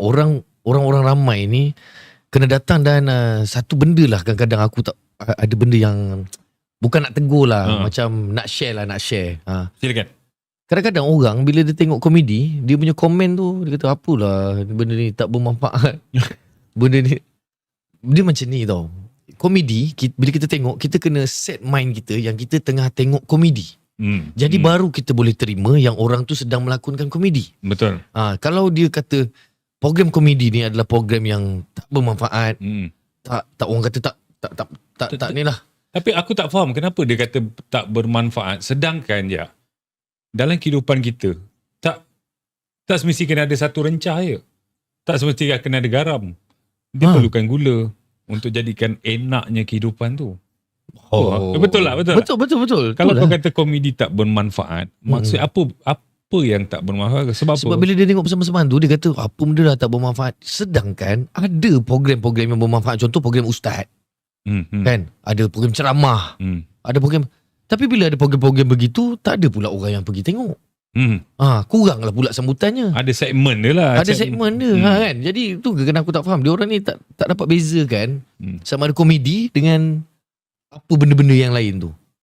orang-orang ramai ni kena datang dan satu benda lah kadang-kadang aku tak ada benda yang bukan nak tegur lah, macam nak share. Silakan. Kadang-kadang orang bila dia tengok komedi, dia punya komen tu dia kata apalah benda ni tak bermanfaat. Benda ni dia macam ni tau. Komedi bila kita tengok, kita kena set mind kita yang kita tengah tengok komedi. Jadi baru kita boleh terima yang orang tu sedang melakonkan komedi. Betul. Kalau dia kata program komedi ni adalah program yang tak bermanfaat, tak orang kata tak ni lah. Tapi aku tak faham kenapa dia kata tak bermanfaat, sedangkan dalam kehidupan kita tak semesti kena ada satu rencah je. Tak semesti kena ada garam. Dia perlukan gula untuk jadikan enaknya kehidupan tu. Betul lah. Betul. Kalau kau kata komedi tak bermanfaat, maksud apa yang tak bermanfaat? Sebab bila dia tengok bersama-sama tu, dia kata apa benda dah tak bermanfaat. Sedangkan ada program-program yang bermanfaat. Contoh program ustaz. Kan? Ada program ceramah. Ada program. Tapi bila ada program-program begitu, tak ada pula orang yang pergi tengok. Kurang lah pula sambutannya. Ada segmen dia lah. Ada segmen dia kan. Jadi tu kenapa aku tak faham. Dia orang ni tak dapat bezakan sama ada komedi dengan apa benda-benda yang lain tu.